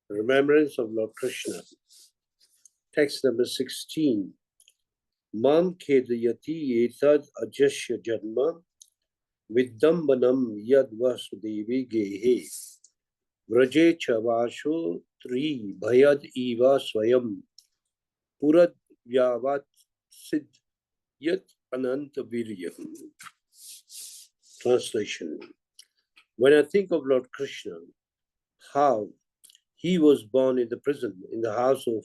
Remembrance of Lord Krishna. Text number 16. Mam khedayati etad ajasya janma vidambanam yad vasudevi gehe vraje chavasho tri bhayad eva swayam purad vyavat sid yat ananta viryam. Translation. When I think of Lord Krishna, how he was born in the prison in the house of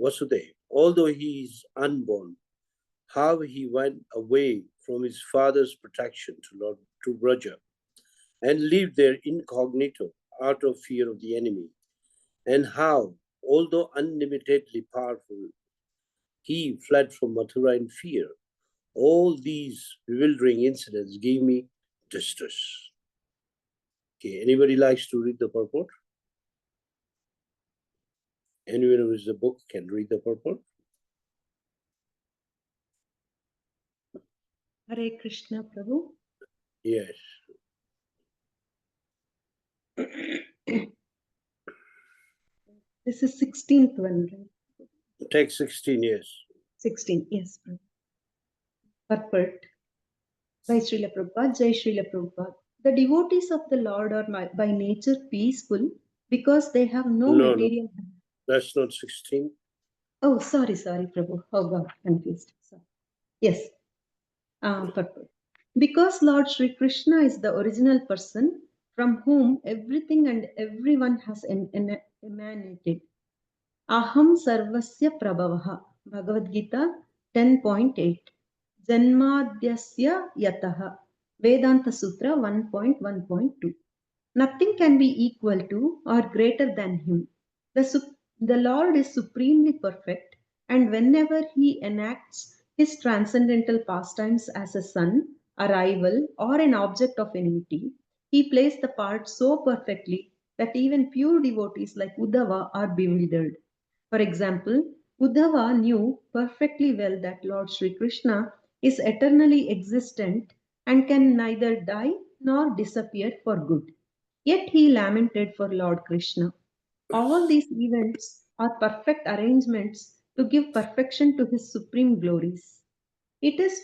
Vasudeva, although he is unborn, how he went away from his father's protection to Braja and lived there incognito out of fear of the enemy, and how, although unlimitedly powerful, he fled from Mathura in fear. All these bewildering incidents gave me distress. Okay, anybody likes to read the purport? Anyone who is the book can read the purport. Hare Krishna, Prabhu. Yes. This is 16th one, right? Take 16 years. 16, yes, Prabhu. Purport by Srila Prabhupada, Jai Srila Prabhupada. The devotees of the Lord are by nature peaceful because they have no material. No, that's not 16. Oh, sorry, Prabhu. Oh, God, confused. Sorry. Yes. Purport. Because Lord Sri Krishna is the original person from whom everything and everyone has emanated. Aham sarvasya prabhavaha. Bhagavad Gita 10.8. Janmadhyasya yataha. Vedanta Sutra 1.1.2. Nothing can be equal to or greater than him. The Lord is supremely perfect, and whenever he enacts his transcendental pastimes as a son, a rival, or an object of enmity, he plays the part so perfectly that even pure devotees like Uddhava are bewildered. For example, Uddhava knew perfectly well that Lord Sri Krishna is eternally existent and can neither die nor disappear for good. Yet he lamented for Lord Krishna. All these events are perfect arrangements to give perfection to his supreme glories. It is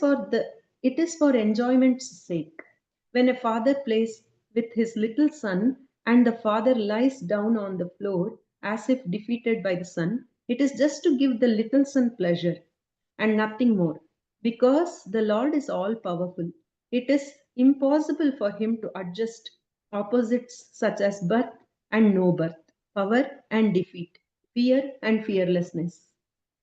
for enjoyment's sake. When a father plays with his little son and the father lies down on the floor as if defeated by the son, it is just to give the little son pleasure and nothing more. Because the Lord is all powerful, it is impossible for him to adjust opposites such as birth and no birth, power and defeat, fear and fearlessness.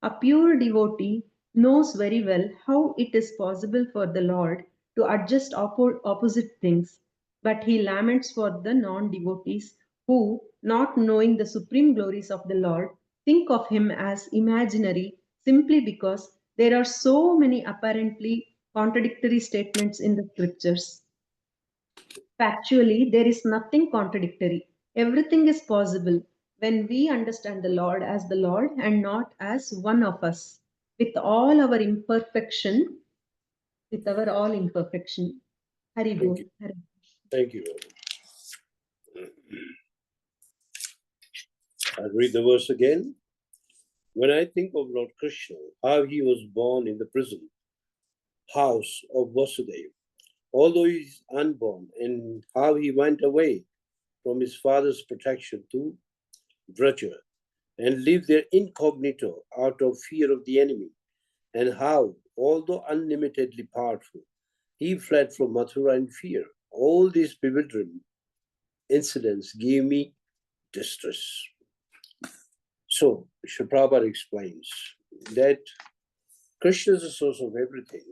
A pure devotee knows very well how it is possible for the Lord to adjust opposite things, but he laments for the non-devotees who, not knowing the supreme glories of the Lord, think of him as imaginary simply because there are so many apparently contradictory statements in the scriptures. Factually, there is nothing contradictory. Everything is possible when we understand the Lord as the Lord and not as one of us, with all our imperfection, with our all imperfection. Hari Bol. Thank you. I'll read the verse again. When I think of Lord Krishna, how he was born in the prison house of Vasudeva, although he is unborn, and how he went away from his father's protection to Vraja and lived there incognito out of fear of the enemy, and how, although unlimitedly powerful, he fled from Mathura in fear. All these bewildering incidents gave me distress. So, Srila Prabhupada explains that Krishna is the source of everything,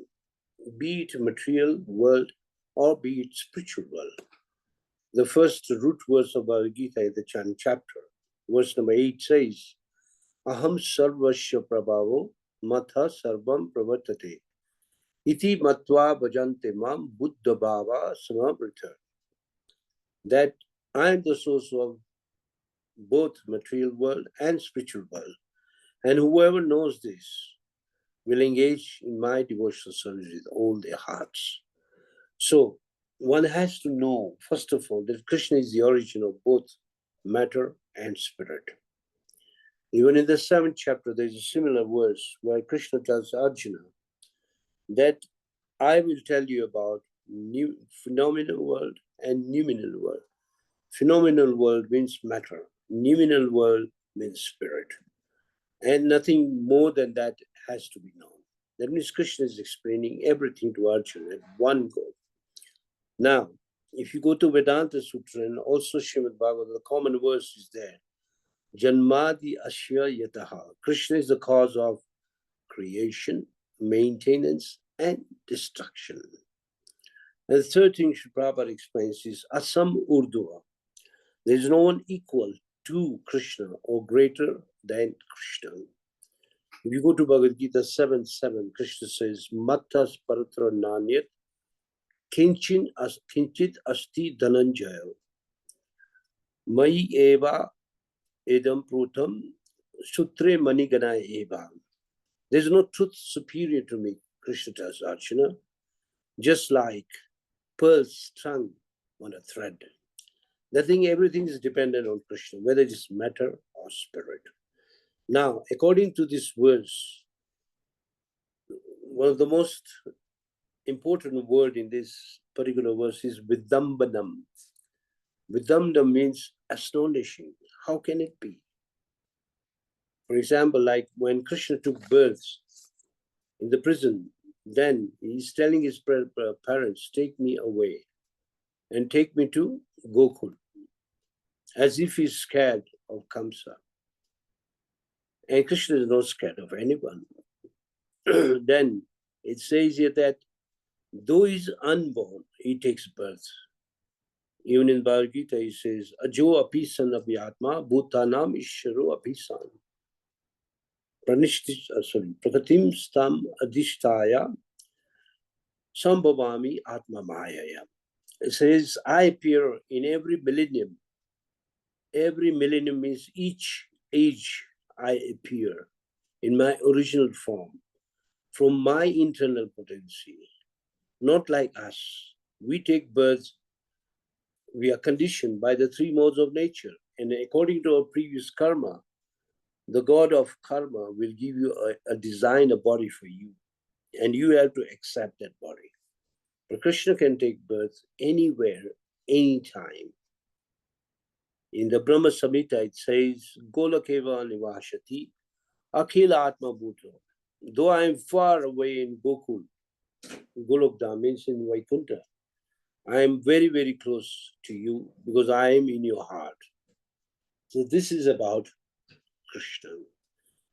be it material world or be it spiritual world. The first root verse of Bhagavad Gita in the Chan chapter, verse number 8 says, Aham sarvasya prabhavo matha sarvam pravartate iti matva bhajante mam buddha bhava samavrita. That I am the source of both material world and spiritual world. And whoever knows this will engage in my devotional service with all their hearts. So one has to know, first of all, that Krishna is the origin of both matter and spirit. Even in the 7th chapter, there is a similar verse where Krishna tells Arjuna that I will tell you about new phenomenal world and noumenal world. Phenomenal world means matter. Noumenal world means spirit. And nothing more than that has to be known. That means Krishna is explaining everything to Arjuna at one go. Now, if you go to Vedanta Sutra and also Srimad Bhagavatam, the common verse is there. Janmadi Ashya Yataha. Krishna is the cause of creation, maintenance, and destruction. And the third thing Sri Prabhupada explains is Asam Urdhva. There is no one equal to Krishna or greater than Krishna. If you go to Bhagavad Gita 7:7, Krishna says, Mattas Paratra Nanyat Kinchit Asti Dhananjaya Mai Eva Edam Prutam Sutre Manigana Eva. There's no truth superior to me, Krishna tells Arjuna, just like pearls strung on a thread. Everything is dependent on Krishna, whether it is matter or spirit. Now, according to this verse, one of the most important word in this particular verse is Vidambanam. Vidambanam means astonishing. How can it be? For example, like when Krishna took birth in the prison, then he's telling his parents, take me away and take me to Gokul, as if he's scared of Kamsa. And Krishna is not scared of anyone. Then it says here that though he's unborn, he takes birth. Even in Bhagavad Gita, he says, Ajo apisan abhyatma bhutanam isharo apisan. Prakatim stam adhishtaya sambhavami atma mayaya. It says, I appear in every millennium. Every millennium means each age I appear in my original form, from my internal potency. Not like us. We take birth, we are conditioned by the 3 modes of nature. And according to our previous karma, the god of karma will give you a design, a body for you. And you have to accept that body. But Krishna can take birth anywhere, anytime. In the Brahma Samhita, it says, Golakeva Nivashati, Akhila Atma Bhuta. Though I am far away in Gokul, Golokdam means in Vaikuntha, I am very, very close to you because I am in your heart. So this is about Krishna.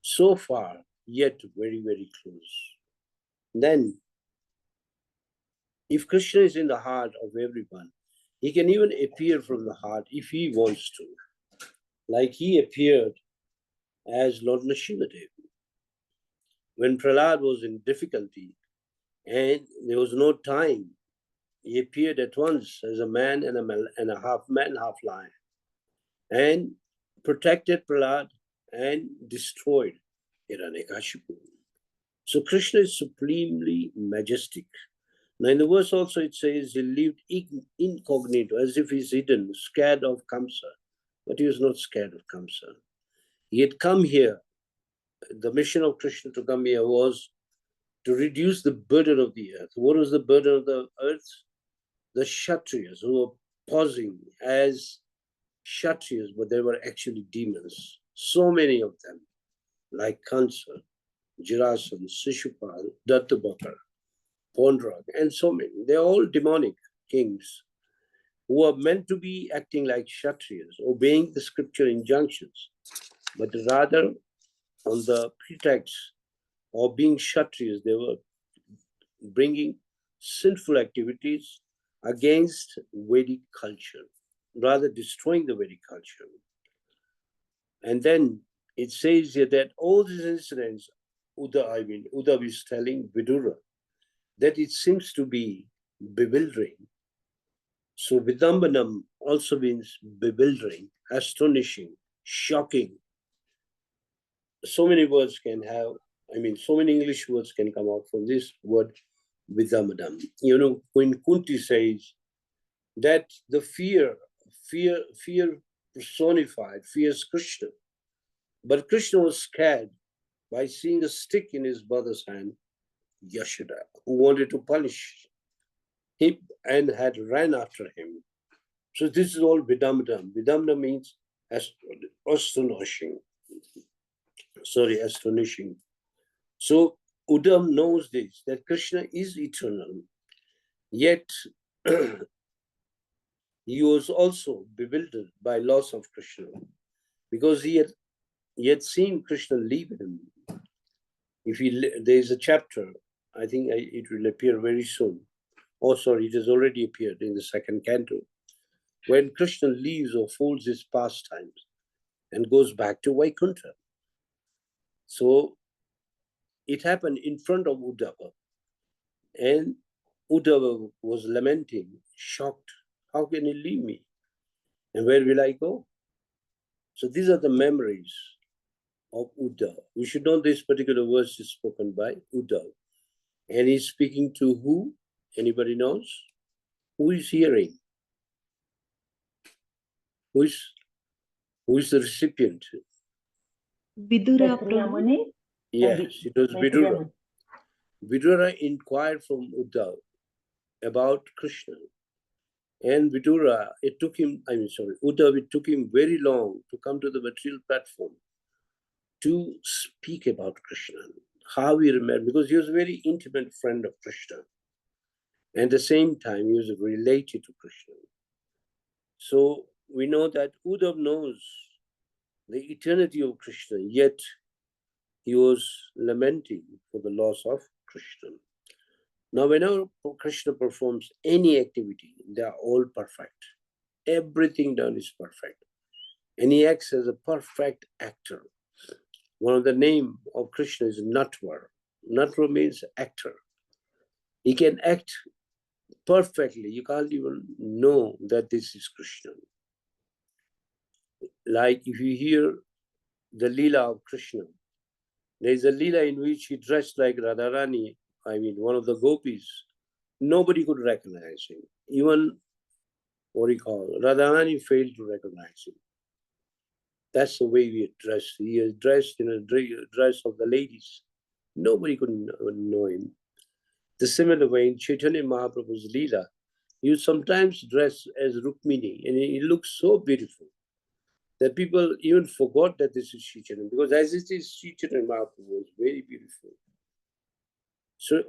So far, yet very, very close. Then, if Krishna is in the heart of everyone, he can even appear from the heart if he wants to. Like he appeared as Lord Nrsimhadev. When Prahlad was in difficulty and there was no time, he appeared at once as a man and a half man, half lion, and protected Prahlad and destroyed Hiranyakashipu. So Krishna is supremely majestic. Now in the verse also it says he lived incognito, as if he's hidden, scared of Kamsa. But he was not scared of Kamsa. He had come here. The mission of Krishna to come here was to reduce the burden of the earth. What was the burden of the earth? The Kshatriyas, who were posing as Kshatriyas, but they were actually demons. So many of them, like Kansa, Jirasan, Shishupal, Dattabakar, Pondrag, and so many. They're all demonic kings who are meant to be acting like Kshatriyas, obeying the scripture injunctions, but rather on the pretext of being Kshatriyas, they were bringing sinful activities against Vedic culture, rather destroying the Vedic culture. And then it says here that all these incidents, Uddhav is telling Vidura, that it seems to be bewildering. So Vidambanam also means bewildering, astonishing, shocking. So many words can have, so many English words can come out from this word Vidambanam. You know, when Kunti says that the fear personified fierce Krishna. But Krishna was scared by seeing a stick in his mother's hand, Yashoda, who wanted to punish him and had ran after him. So this is all Vidamdam. Vidamdam means astonishing. Astonishing. So Uddhava knows this, that Krishna is eternal, yet he was also bewildered by loss of Krishna, because he had seen Krishna leave him. There is a chapter, I think it will appear very soon. Oh, sorry, it has already appeared in the second canto, when Krishna leaves or folds his pastimes and goes back to Vaikuntha. So it happened in front of Uddhava, and Uddhava was lamenting, shocked. How can he leave me? And where will I go? So these are the memories of Uddhava. We should know this particular verse is spoken by Uddhava. And he's speaking to who? Anybody knows? Who is hearing? Who is the recipient? Vidura Prabhu. Yes, it was Vidura. Vidura inquired from Uddhava about Krishna. And Vidura, Uddhava, it took him very long to come to the material platform to speak about Krishna. How he remembered, because he was a very intimate friend of Krishna. And at the same time, he was related to Krishna. So we know that Uddhava knows the eternity of Krishna, yet he was lamenting for the loss of Krishna. Now, whenever Krishna performs any activity, they are all perfect. Everything done is perfect. And he acts as a perfect actor. One of the names of Krishna is Natvar. Natvar means actor. He can act perfectly. You can't even know that this is Krishna. Like if you hear the Leela of Krishna, there is a Leela in which he dressed like Radharani, one of the gopis. Nobody could recognize him. Even, Radharani failed to recognize him. That's the way we dress. He is dressed in a dress of the ladies. Nobody could know him. The similar way in Chaitanya Mahaprabhu's Leela, he would sometimes dress as Rukmini, and he looks so beautiful that people even forgot that this is Chaitanya, because as it is, Chaitanya Mahaprabhu was very beautiful. So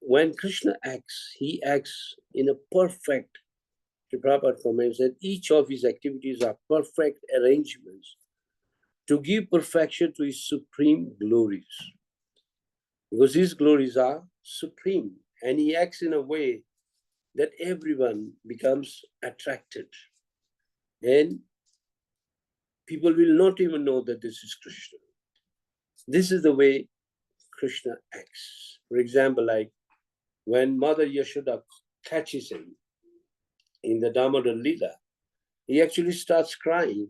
when Krishna acts, he acts in a perfect, Prabhupada comments that each of his activities are perfect arrangements to give perfection to his supreme glories. Because his glories are supreme, and he acts in a way that everyone becomes attracted. And people will not even know that this is Krishna. This is the way Krishna acts. For example, like when Mother Yashoda catches him in the Damodar Leela, he actually starts crying.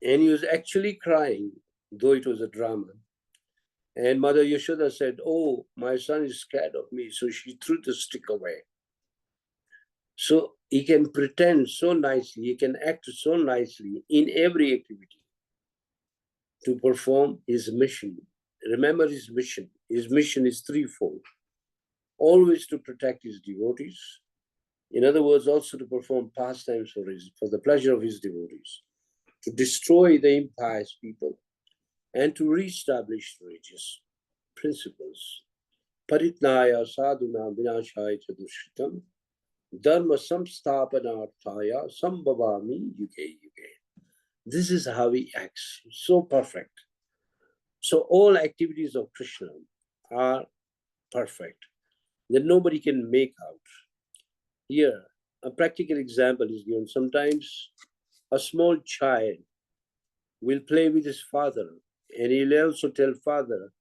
And he was actually crying, though it was a drama. And Mother Yashoda said, "Oh, my son is scared of me." So she threw the stick away. So he can pretend so nicely, he can act so nicely in every activity to perform his mission. Remember his mission. His mission is threefold. Always to protect his devotees. In other words, also to perform pastimes for the pleasure of his devotees. To destroy the impious people, and to reestablish religious principles. Paritnaya sadhuna vinashaya chadushritam dharma samsthapanarthaya sambhavami yuge yuge. This is how he acts, so perfect. So all activities of Krishna are perfect, that nobody can make out. Here, a practical example is given. Sometimes a small child will play with his father, and he'll also tell father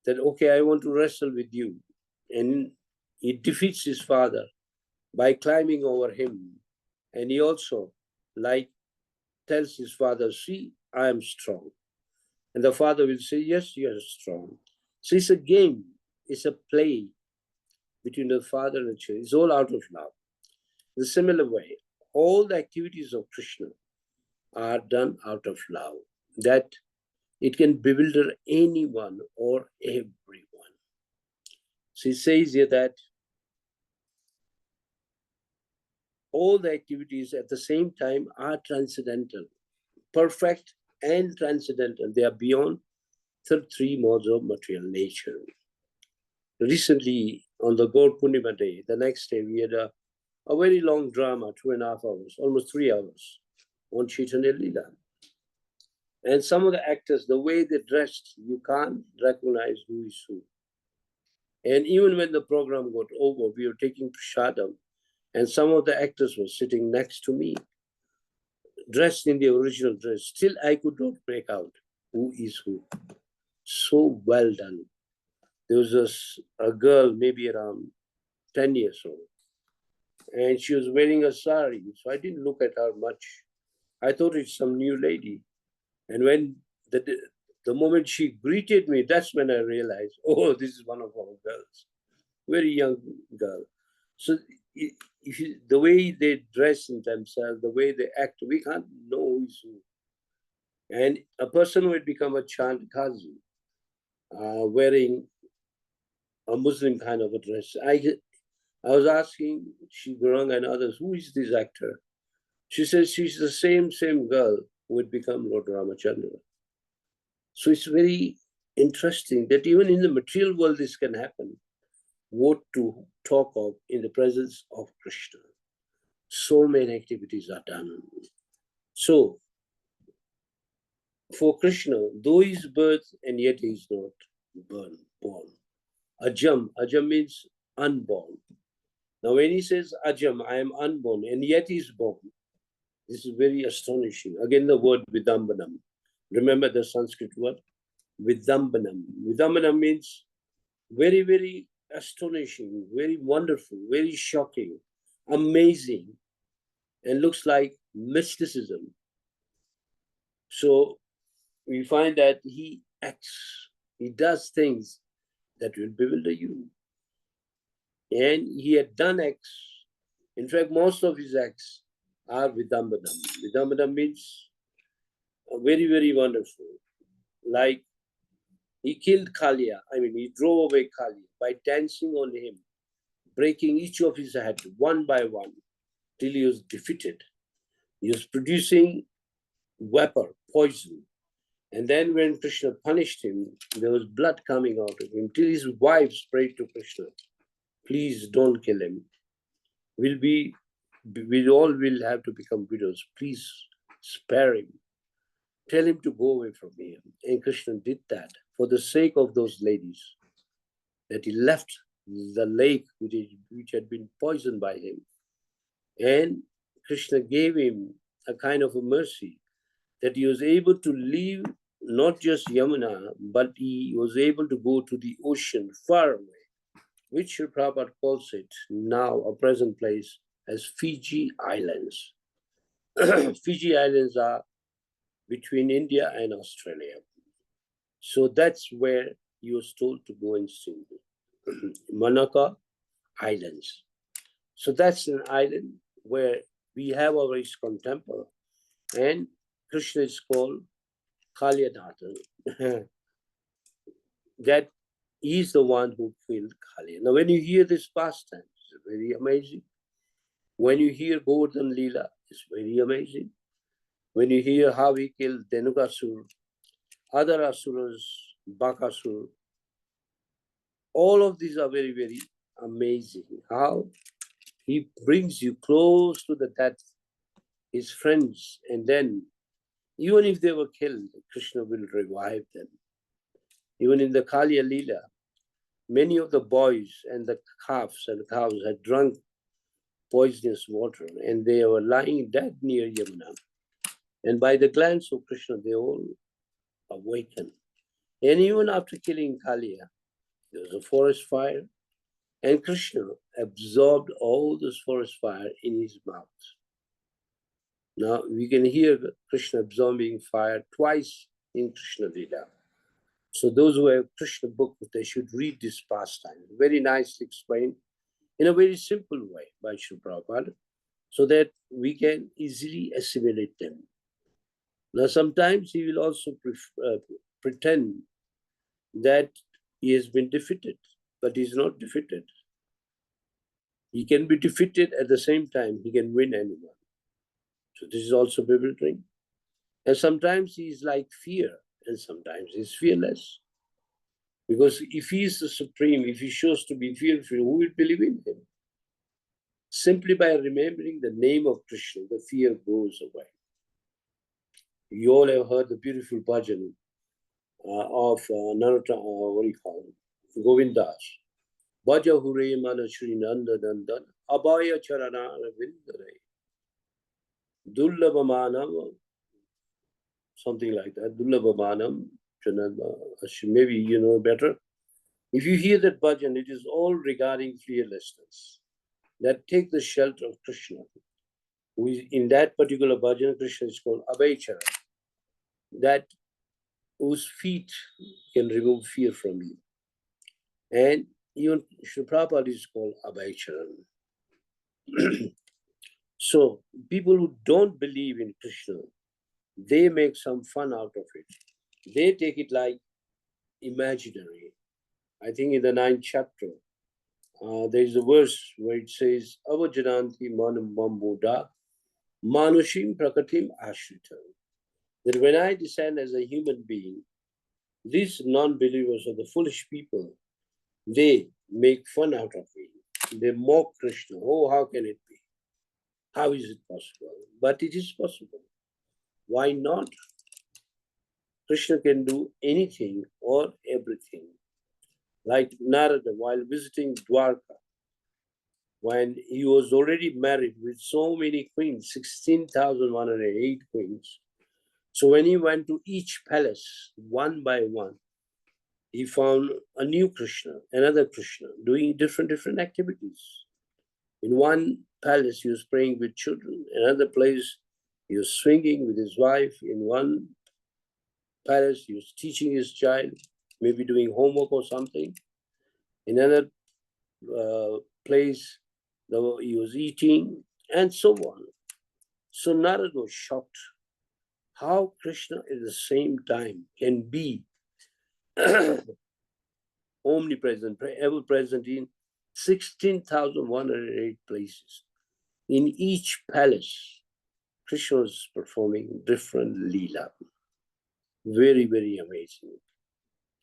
that, okay, I want to wrestle with you. And he defeats his father by climbing over him. And he also tells his father, see, I am strong. And the father will say, yes, you are strong. So it's a game, it's a play between the father and the child. It's all out of love. In a similar way, all the activities of Krishna are done out of love, that it can bewilder anyone or everyone. So it says here that all the activities at the same time are transcendental, perfect and transcendental. They are beyond the three modes of material nature. Recently, on the Gaur Purnima day, the next day, we had a very long drama, 2.5 hours, almost 3 hours, on Chaitanya Leela. And some of the actors, the way they dressed, you can't recognize who is who. And even when the program got over, we were taking prasadam, and some of the actors were sitting next to me, dressed in the original dress. Still, I could not make out who is who. So well done. There was a girl, maybe around 10 years old, and she was wearing a sari. So I didn't look at her much. I thought it's some new lady. And when the moment she greeted me, that's when I realized, oh, this is one of our girls, very young girl. So the way they dress in themselves, the way they act, we can't know who is who. And a person who had become a chant Qazi, wearing a Muslim kind of a dress, I was asking Shigurang and others, who is this actor? She says she's the same girl who had become Lord Ramachandra. So it's very interesting that even in the material world, this can happen. What to talk of in the presence of Krishna. So many activities are done. So, for Krishna, though he is birth and yet he is not born. Ajam means unborn. Now, when he says Ajam, I am unborn, and yet he is born, this is very astonishing. Again, the word Vidambanam. Remember the Sanskrit word? Vidambanam. Vidambanam means very, very astonishing, very wonderful, very shocking, amazing, and looks like mysticism. So we find that he acts, he does things that will bewilder you. And he had done acts. In fact, most of his acts are Vidambanam. Vidambanam means very, very wonderful. Like he killed Kalia, he drove away Kali by dancing on him, breaking each of his head one by one till he was defeated. He was producing vapor, poison. And then when Krishna punished him, there was blood coming out of him till his wives prayed to Krishna, please don't kill him. We all will have to become widows. Please spare him. Tell him to go away from here. And Krishna did that for the sake of those ladies, that he left the lake which had been poisoned by him. And Krishna gave him a kind of a mercy that he was able to leave not just Yamuna, but he was able to go to the ocean far away, which Sri Prabhupada calls it now a present place as Fiji Islands. Fiji Islands are between India and Australia. So that's where he was told to go and sing. Manaka Islands. So that's an island where we have our ISKCON temple, and Krishna is called Kalyanatha. That he's the one who killed Kali. Now, when you hear this pastime, it's very amazing. When you hear Govardhan Leela, it's very amazing. When you hear how he killed Dhenukasur, other asuras, Bakasur, all of these are very, very amazing. How he brings you close to the death, his friends, and then even if they were killed, Krishna will revive them. Even in the Kalya Leela, many of the boys and the calves and cows had drunk poisonous water, and they were lying dead near Yamuna. And by the glance of Krishna, they all awakened. And even after killing Kaliya, there was a forest fire, and Krishna absorbed all this forest fire in his mouth. Now we can hear Krishna absorbing fire twice in Krishna Lila. So those who have Krishna book, they should read this pastime. Very nicely explained in a very simple way by Sri Prabhupada, so that we can easily assimilate them. Now, sometimes he will also pretend that he has been defeated, but he's not defeated. He can be defeated at the same time, he can win anyone. So this is also bewildering. And sometimes he's like fear, and sometimes he's fearless. Because if he is the supreme, if he shows to be fearful, who will believe in him? Simply by remembering the name of Krishna, the fear goes away. You all have heard the beautiful bhajan of Narottam, what do you call it? Govindas. Bhaja Hure Mana Shri Nanda Nandan, Abhaya Charana Vindare, Dullabhamanam, something like that. Dullabhamanam, maybe you know better. If you hear that bhajan, it is all regarding fearlessness. That take the shelter of Krishna. Who is in that particular bhajan, Krishna is called Abhayachara. That whose feet can remove fear from you. And even Srila Prabhupada is called Abhaycharan. So people who don't believe in Krishna, they make some fun out of it. They take it like imaginary. I think in the 9th chapter, there is a verse where it says, Avajananti manam bambuda manushim prakatim ashritam. That when I descend as a human being, these non-believers or the foolish people, they make fun out of me. They mock Krishna. Oh, how can it be? How is it possible? But it is possible. Why not? Krishna can do anything or everything. Like Narada, while visiting Dwarka, when he was already married with so many queens, 16,108 queens. So when he went to each palace, one by one, he found a new Krishna, another Krishna, doing different activities. In one palace, he was praying with children. In another place, he was swinging with his wife. In one palace, he was teaching his child, maybe doing homework or something. In another place, he was eating, and so on. So Narada was shocked how Krishna at the same time can be omnipresent, ever present in 16,108 places. In each palace, Krishna was performing different leela. Very, very amazing.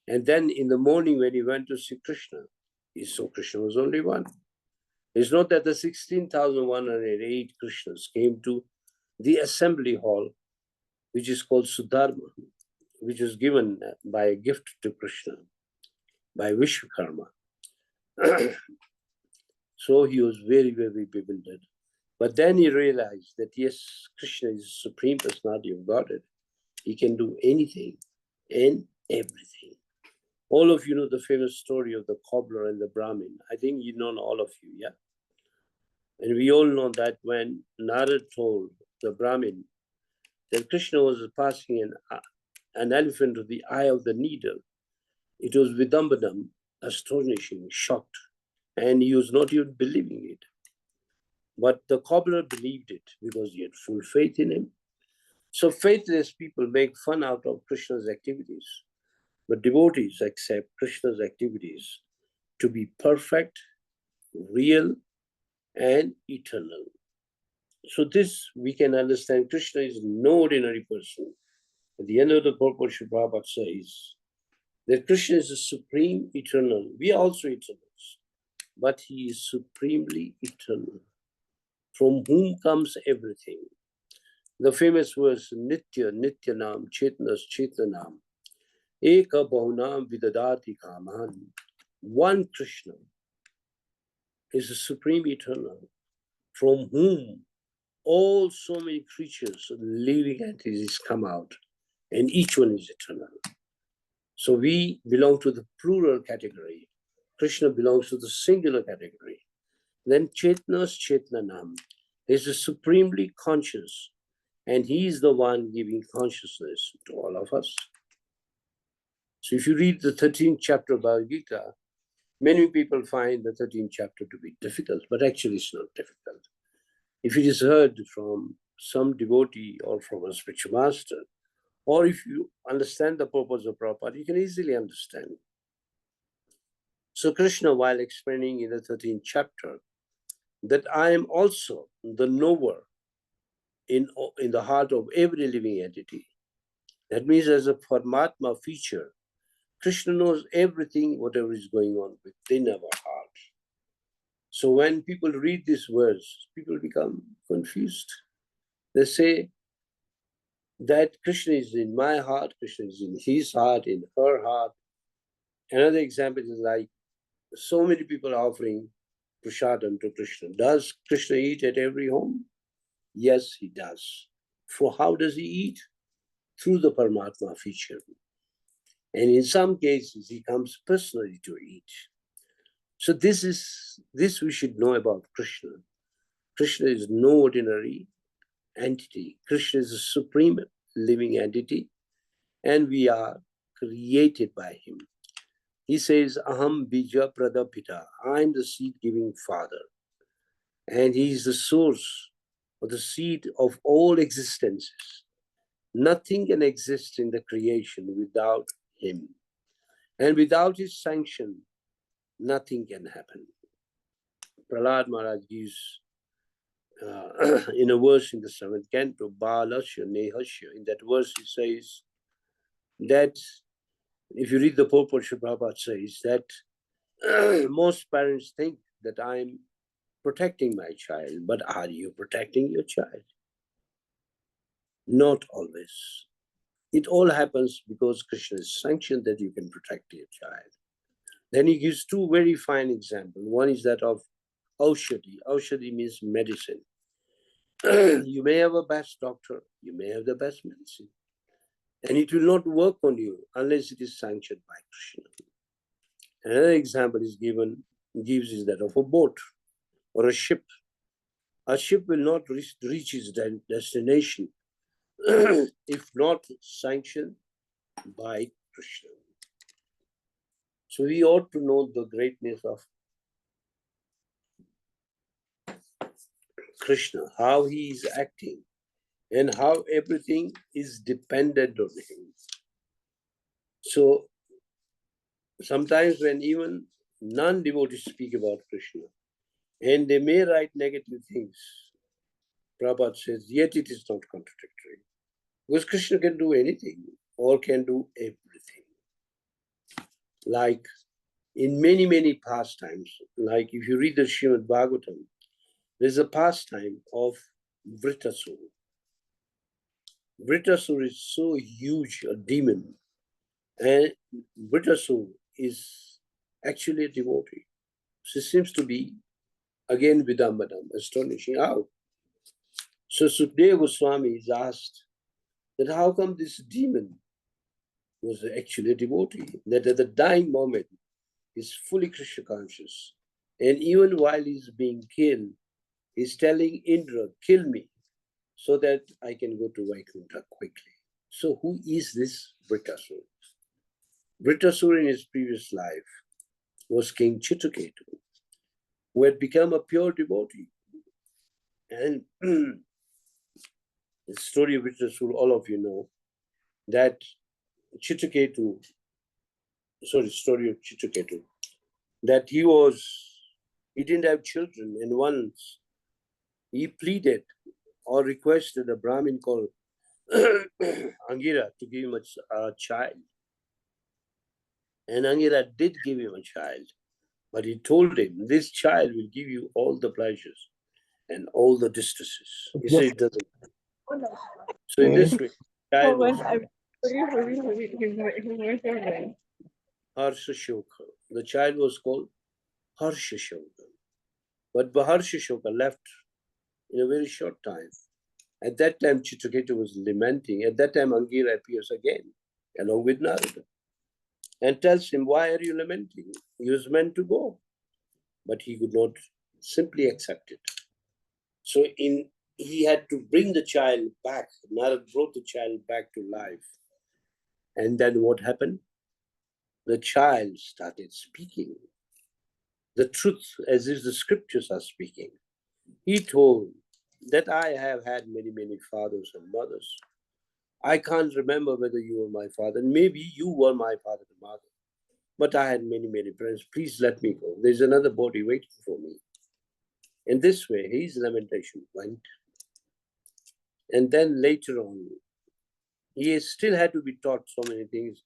And then in the morning when he went to see Krishna, he saw Krishna was only one. It's not that the 16,108 Krishnas came to the assembly hall, which is called Sudharma, which was given by a gift to Krishna, by Vishwakarma. So he was very, very bewildered. But then he realized that yes, Krishna is the Supreme Personality of Godhead. He can do anything and everything. All of you know the famous story of the cobbler and the Brahmin. I think you know all of you, yeah? And we all know that when Narad told the Brahmin that Krishna was passing an elephant to the eye of the needle, it was Vidambanam, astonishing, shocked, and he was not even believing it. But the cobbler believed it because he had full faith in him. So faithless people make fun out of Krishna's activities, but devotees accept Krishna's activities to be perfect, real, and eternal. So this we can understand. Krishna is no ordinary person. At the end of the purport, Srila Prabhupada says that Krishna is the supreme eternal. We are also eternals, but he is supremely eternal, from whom comes everything. The famous verse, Nitya, Nityanam, Chetnas, Chetnanam, Eka Bahunam Vidadati Kaman. One Krishna is the supreme eternal, from whom all so many creatures, living entities come out, and each one is eternal. So we belong to the plural category. Krishna belongs to the singular category. Then Chetnas Chetnanam is the supremely conscious, and he is the one giving consciousness to all of us. So if you read the 13th chapter of Bhagavad Gita, many people find the 13th chapter to be difficult, but actually it's not difficult. If it is heard from some devotee or from a spiritual master, Or if you understand the purpose of Prabhupada, you can easily understand. So Krishna, while explaining in the 13th chapter, that I am also the knower in the heart of every living entity. That means as a Paramatma feature, Krishna knows everything, whatever is going on within our heart. So when people read these words, people become confused. They say that Krishna is in my heart, Krishna is in his heart, in her heart. Another example is like so many people offering prasadam to Krishna. Does Krishna eat at every home? Yes, he does. For how does he eat? Through the Paramatma feature. And in some cases, he comes personally to eat. So this we should know about Krishna. Krishna is no ordinary entity. Krishna is a supreme living entity, and we are created by him. He says, Aham Bija Pradapita. I am the seed-giving father. And he is the source of the seed of all existences. Nothing can exist in the creation without him. And without his sanction, nothing can happen. Prahlad Maharaj gives in a verse in the 7th canto, Balasya Nehasya. In that verse, he says that if you read the purport, Prabhupada says that most parents think that I'm protecting my child, but are you protecting your child? Not always. It all happens because Krishna has sanctioned that you can protect your child. Then he gives two very fine examples. One is that of Aushadhi. Aushadhi means medicine. You may have a best doctor, you may have the best medicine, and it will not work on you unless it is sanctioned by Krishna. Another example gives is that of a boat or a ship. A ship will not reach its destination if not sanctioned by Krishna. So we ought to know the greatness of Krishna, how he is acting, and how everything is dependent on him. So sometimes when even non-devotees speak about Krishna, and they may write negative things, Prabhupada says, yet it is not contradictory. Because Krishna can do anything, or can do everything. Like in many, many pastimes, like if you read the Srimad Bhagavatam, there's a pastime of Vritasura. Vritasura is so huge a demon, and Vritasura is actually a devotee. She seems to be, again, Vidambadam, astonishing how. So Sukadeva Goswami is asked that how come this demon was actually a devotee, that at the dying moment is fully Krishna conscious, and even while he's being killed, he's telling Indra, kill me, so that I can go to Vaikuntha quickly. So who is this Vritasura? Vritasura in his previous life was King Chitraketu, who had become a pure devotee. And the story of Vritasura, all of you know, that Chitraketu, story of Chitraketu, that he didn't have children, and once he pleaded or requested a Brahmin called Angira to give him a child. And Angira did give him a child, but he told him, this child will give you all the pleasures and all the distresses. He said it doesn't. So in this way, child was Harsha Shoka. The child was called Harsha Shoka. But Harsha Shoka left in a very short time. At that time, Chitraketu was lamenting. At that time, Angira appears again, along with Narada, and tells him, why are you lamenting? He was meant to go. But he could not simply accept it. So he had to bring the child back. Narada brought the child back to life. And then what happened? The child started speaking the truth as if the scriptures are speaking. He told that I have had many, many fathers and mothers. I can't remember whether you were my father. Maybe you were my father and mother. But I had many, many friends. Please let me go. There's another body waiting for me. In this way, his lamentation went. And then later on, he still had to be taught so many things.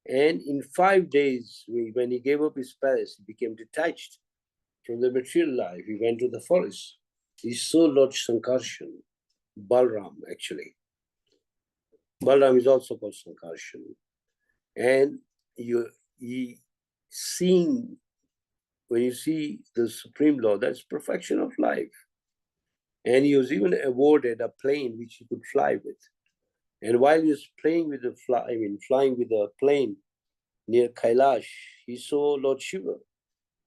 And in 5 days, when he gave up his palace, he became detached from the material life. He went to the forest. He saw Lord Sankarshan, Balram actually. Balram is also called Sankarshan. And seeing, when you see the Supreme Lord, that's perfection of life. And he was even awarded a plane which he could fly with. And while he was flying with a plane near Kailash, he saw Lord Shiva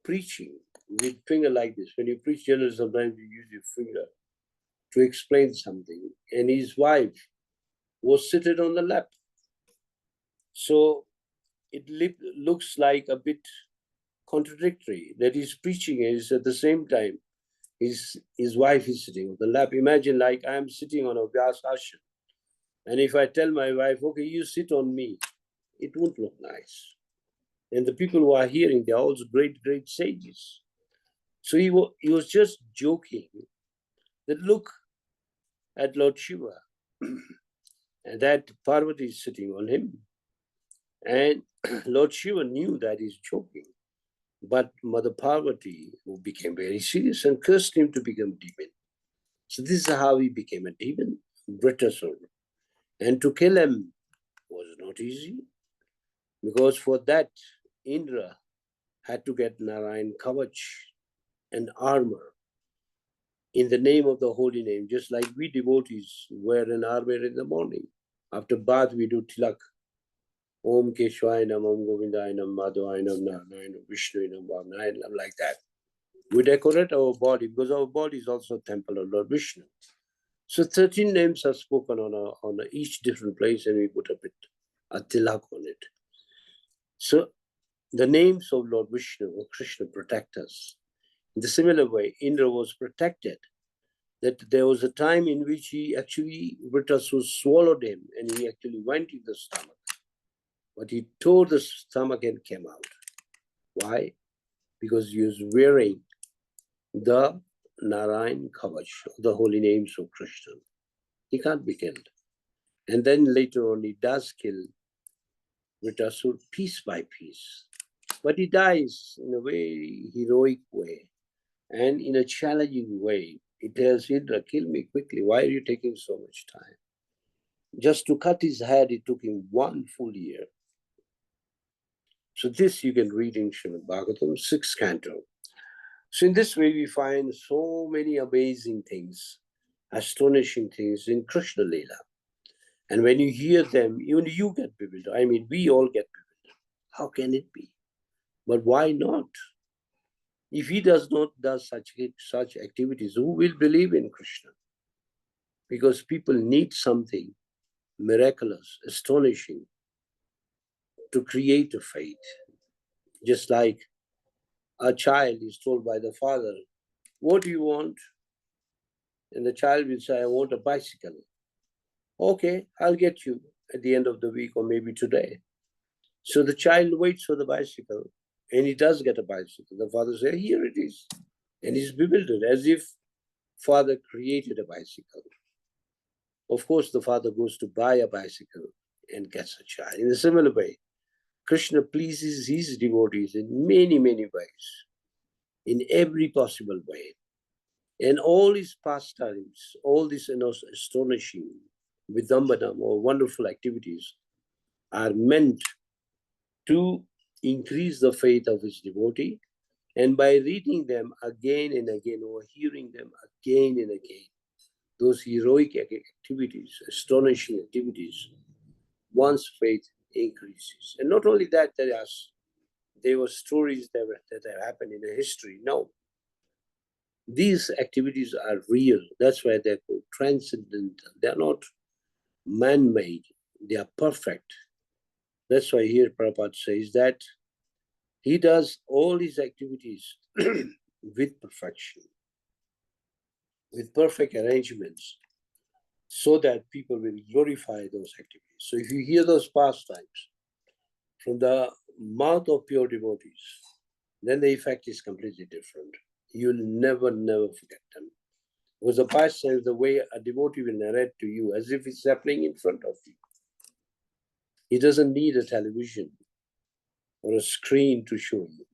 preaching with finger like this. When you preach, generally, sometimes you use your finger to explain something. And his wife was seated on the lap. So it looks like a bit contradictory that he's preaching is at the same time his wife is sitting on the lap. Imagine like I'm sitting on a Vyas ashram. And if I tell my wife, okay, you sit on me, it won't look nice. And the people who are hearing, they're also great, great sages. So he was just joking that look at Lord Shiva and that Parvati is sitting on him. And Lord Shiva knew that he's joking. But Mother Parvati, who became very serious and cursed him to become demon. So this is how he became a demon, Britasur. And to kill him was not easy, because for that, Indra had to get Narayan Kavach, an armor, in the name of the holy name, just like we devotees wear an armor in the morning. After bath, we do tilak. Om Keshwaya Nam, Om Govindaya Nam, Madhavaya Nam, Narayana Nam, Vishnu Nam, Varnaya Nam, like that. We decorate our body because our body is also a temple of Lord Vishnu. So 13 names are spoken on each different place, and we put a tilak on it. So the names of Lord Vishnu or Krishna protect us. In the similar way, Indra was protected. That there was a time in which he actually, Vritrasu swallowed him and he actually went in the stomach. But he tore the stomach and came out. Why? Because he was wearing the Narayan Kavach, the holy names of Krishna. He can't be killed. And then later on, he does kill Vritrasur piece by piece. But he dies in a very heroic way and in a challenging way. He tells Indra, kill me quickly. Why are you taking so much time? Just to cut his head, it took him 1 full year. So this you can read in Srimad Bhagavatam, 6th canto. So in this way, we find so many amazing things, astonishing things in Krishna Leela. And when you hear them, even you get bewildered. I mean, we all get bewildered. How can it be? But why not? If he does not do such activities, who will believe in Krishna? Because people need something miraculous, astonishing, to create a faith. Just like a child is told by the father, what do you want? And the child will say, I want a bicycle. Okay, I'll get you at the end of the week or maybe today. So the child waits for the bicycle and he does get a bicycle. The father says, here it is. And he's bewildered as if father created a bicycle. Of course, the father goes to buy a bicycle and gets a child. In a similar way, Krishna pleases his devotees in many, many ways, in every possible way. And all his pastimes, all these astonishing vidambanam or wonderful activities are meant to increase the faith of his devotee. And by reading them again and again, or hearing them again and again, those heroic activities, astonishing activities, one's faith increases. And not only that, there were stories that have happened in the history. No, these activities are real. That's why they're called transcendental. They're not man-made. They are perfect. That's why here Prabhupada says that he does all his activities with perfection, with perfect arrangements. so that people will glorify those activities. So if you hear those pastimes from the mouth of pure devotees, then the effect is completely different. You'll never forget them. Because the pastimes, the way a devotee will narrate to you as if it's happening in front of you. He doesn't need a television or a screen to show you.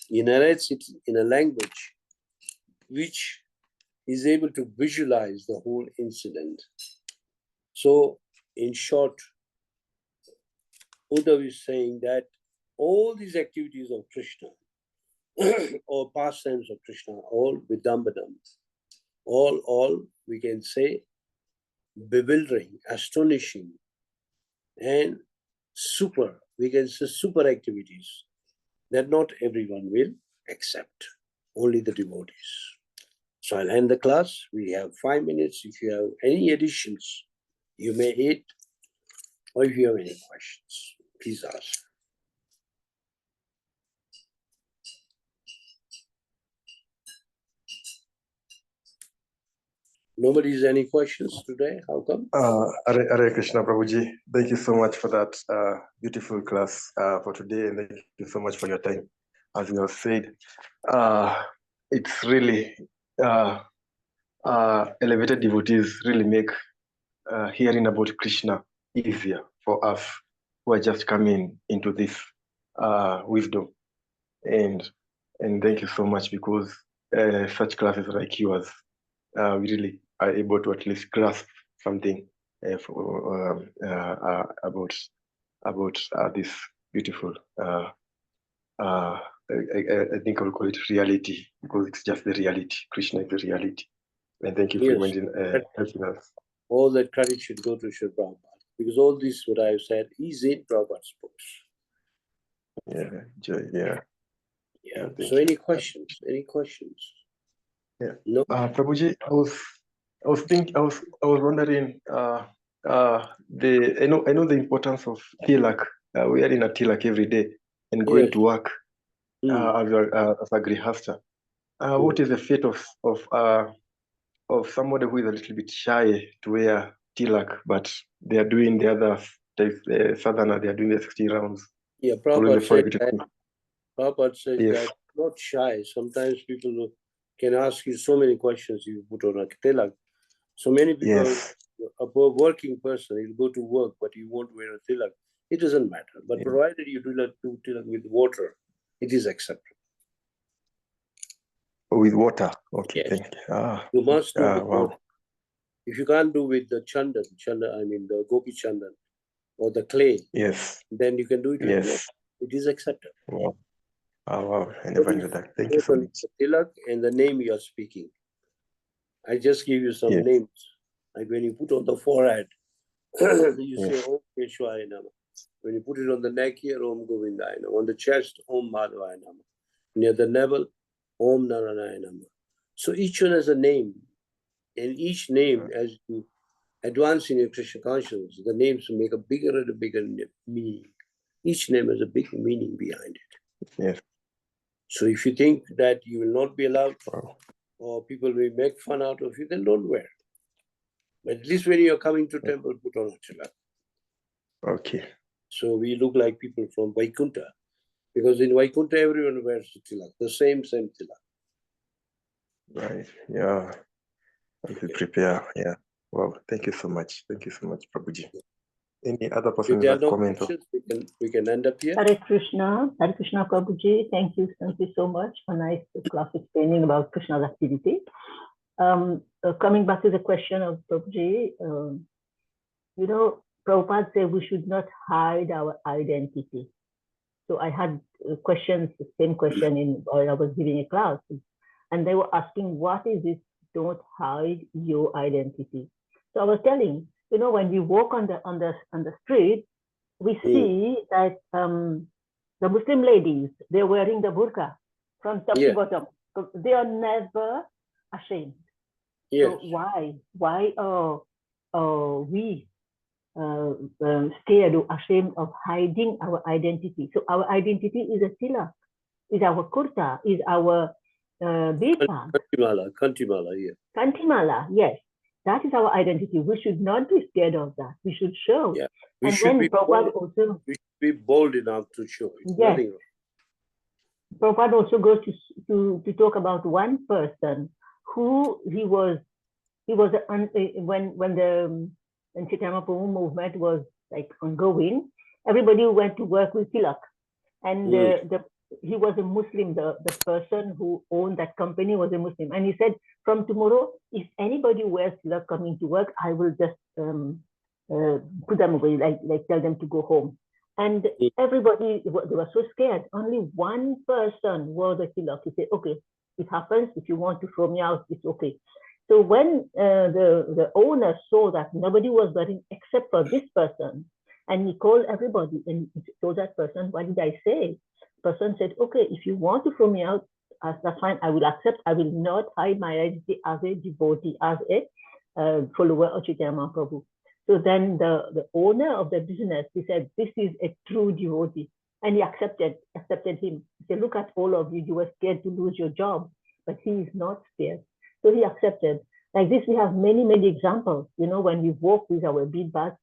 He narrates it in a language which is able to visualize the whole incident. So, in short, Uddhav is saying that all these activities of Krishna or pastimes of Krishna, all Vidambanam, all we can say bewildering, astonishing, and super, we can say super activities that not everyone will accept, only the devotees. So I'll end the class. We have 5 minutes. If you have any additions, you may add, or if you have any questions, please ask. Nobody's any questions today? How come? Hare Krishna Prabhuji, thank you so much for that beautiful class for today, and thank you so much for your time. As you have said, it's really elevated devotees really make hearing about Krishna easier for us who are just coming into this wisdom. And thank you so much, because such classes like yours, we really are able to at least grasp something about this beautiful. I think I will call it reality, because it's just the reality. Krishna is the reality. And thank you for helping us. All that credit should go to Sri Prabhupada, because all this, what I've said, is in Prabhupada's books. Yeah. So any questions? Any questions? Yeah. No. Prabhuji, I was wondering. I know the importance of tilak. We are in a tilak every day and going to work as a grihasta. What is the fate of somebody who is a little bit shy to wear tilak, but they are doing the other sadhana, they are doing the 60 rounds? Yeah, Prabhupada says that not shy. Sometimes people can ask you so many questions if you put on a tilak. So many people, a working person, he'll go to work, but he won't wear a tilak. It doesn't matter. But provided you do tilak with water, it is accepted. With water, okay. Yes. Thank you. You must do with water. If you can't do with the chandan, I mean the gopi chandan or the clay, then you can do it with water. It is accepted. Wow. Wow, I never knew that. Thank you so much. The tilak and the name you are speaking. I just give you some names. Like when you put on the forehead, you say Om Keshwaya Nama. When you put it on the neck here, Om Govindaya Nama. On the chest, Om Madhavaya Nama. Near the navel, Om Narayana Nama. So each one has a name. And each name, as you advance in your Krishna consciousness, the names make a bigger and a bigger meaning. Each name has a big meaning behind it. Yes. So if you think that you will not be allowed, or people will make fun out of you, then don't wear. But at least when you are coming to temple, put on a tilak. Okay. So we look like people from Vaikuntha, because in Vaikuntha everyone wears a tilak, the same tilak. Right. Yeah. I will prepare. Yeah. Wow. Thank you so much. Thank you so much, Prabhuji. Any other person that comment? We can end up here. Hare Krishna Prabhuji. Thank you so much for nice class explaining about Krishna's activity. Coming back to the question of Prabhuji, Prabhupada said we should not hide our identity. So I had questions, the same question while I was giving a class, and they were asking, what is this? Don't hide your identity. So I was telling, when we walk on the street, we see that the Muslim ladies, they're wearing the burqa from top to bottom. So they are never ashamed. So why are we scared or ashamed of hiding our identity? So our identity is a tilak, is our kurta, is our beta. Kantimala, yeah. Kantimala, yes. That is our identity. We should not be scared of that. We should show. Yeah. And then Prabhupada also, we should be bold enough to show it. Yes. Nothing wrong. Prabhupada also goes to talk about one person who when Chaitanya Prabhu movement was like ongoing, everybody went to work with Tilak, and he was a Muslim. The person who owned that company was a Muslim, and he said, from tomorrow, if anybody wears Tilak coming to work, I will just put them away, like tell them to go home. And everybody, they were so scared. Only one person wore the Tilak. He said, okay, it happens. If you want to throw me out, it's okay. So when the owner saw that nobody was wearing except for this person, and he called everybody and he told that person, what did I say? The person said, okay, if you want to throw me out, that's fine. I will accept. I will not hide my identity as a devotee, as a follower of Chaitanya Prabhu. So then the owner of the business, he said, this is a true devotee. And he accepted him. He said, look at all of you. You were scared to lose your job, but he is not scared. So he accepted. Like this, we have many, many examples. You know, when we walk with our bead bags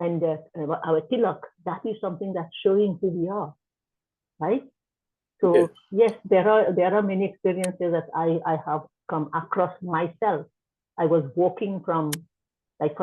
and our tilak, that is something that's showing who we are, right? So yes, there are many experiences that I have come across myself. I was walking from like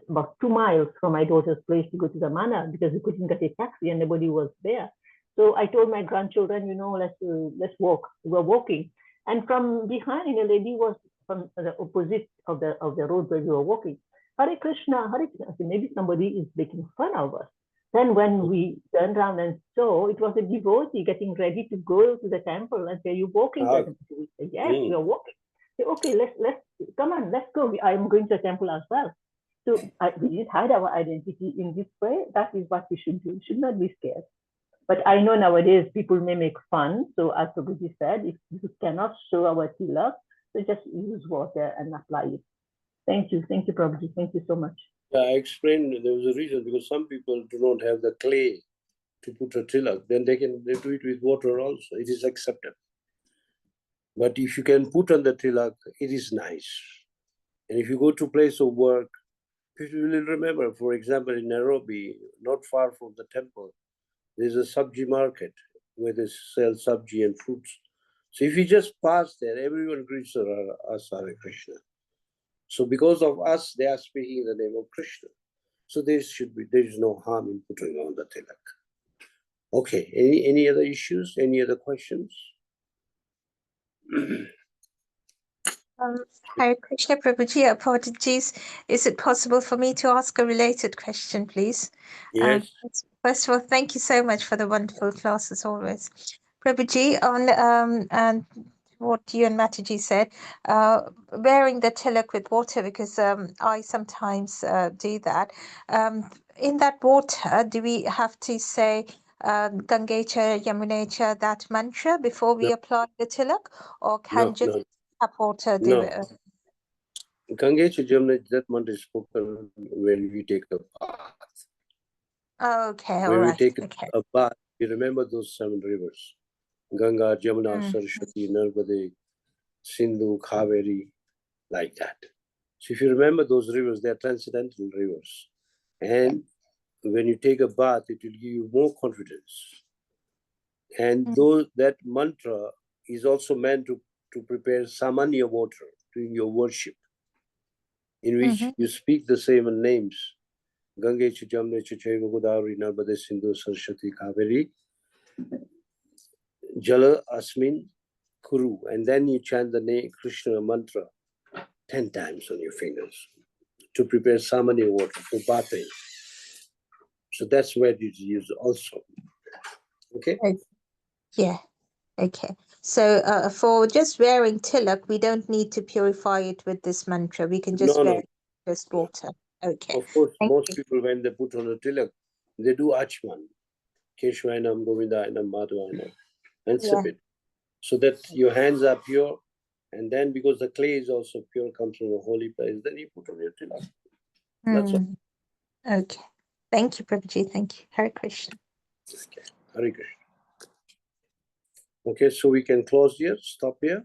about 2 miles from my daughter's place to go to the manor because we couldn't get a taxi and nobody was there. So I told my grandchildren, you know, let's walk. We were walking, and from behind, a lady was from the opposite of the road where we were walking. Hare Krishna, Hare Krishna. So maybe somebody is making fun of us. Then when we turned around and saw, it was a devotee getting ready to go to the temple and say, "You walking?" We said, yes, we are walking. Say, okay, let's come on, let's go. I am going to the temple as well. So we didn't hide our identity in this way. That is what we should do. We should not be scared. But I know nowadays people may make fun. So as Prabhuji said, if you cannot show our tilak, so just use water and apply it. Thank you, Prabhuji. Thank you so much. Yeah, I explained there was a reason because some people do not have the clay to put a tilak. Then they do it with water also. It is acceptable. But if you can put on the tilak, it is nice. And if you go to place of work, people will remember, for example, in Nairobi, not far from the temple, there's a sabji market where they sell sabji and fruits. So if you just pass there, everyone greets us Hare Krishna. So because of us, they are speaking the name of Krishna. So there is no harm in putting on the tilak. Okay, any other issues? Any other questions? Hare Krishna Prabhuji, apologies. Is it possible for me to ask a related question, please? Yes. First of all, thank you so much for the wonderful class as always. Prabhuji, on and what you and Mataji said, wearing the tilak with water, because I sometimes do that. In that water, do we have to say Gangecha, Yamunecha, that mantra before we apply the tilak, or can just tap water do it? Gangecha, Jamuna, that mantra is spoken when we take a bath. Okay, when we take a bath, we remember those 7 rivers. Ganga, Jamuna, Saraswati, Narmade, Sindhu, Kaveri, like that. So if you remember those rivers, they are transcendental rivers. And when you take a bath, it will give you more confidence. And that mantra is also meant to prepare samanya water during your worship, in which you speak the 7 names. Gangecha, Jamnecha, Chaiva, Godavari, Narmade, Sindhu, Saraswati, Kaveri, Jala, Asmin, Kuru. And then you chant the name Krishna mantra 10 times on your fingers to prepare samanya water for bathing. So that's where it is used also. Okay? Yeah. Okay. So for just wearing tilak, we don't need to purify it with this mantra. We can just wear just water. Okay. Of course, most people, when they put on a tilak, they do Achman. Keshwainam, Govindainam, Madhwainam, and sip it. So that your hands are pure. And then because the clay is also pure, comes from a holy place, then you put on your tilak. That's all. Okay. Thank you, Prabhuji. Thank you. Hare Krishna. Okay. Hare Krishna. Okay, so we can close here, stop here.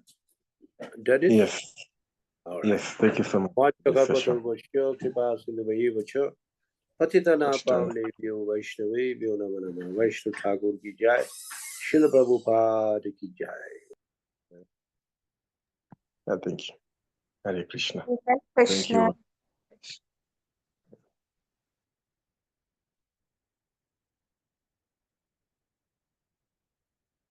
Did it? Yes. All right. Yes, thank you so much. This session. Patitana Ashtan. Pavlebhyo Vaishnavebhyo Namo Namah. Vaishnav Thakur ki jai. Srila Prabhupada ki jai. Thank you. Hare Krishna. Hare Thank Krishna. you.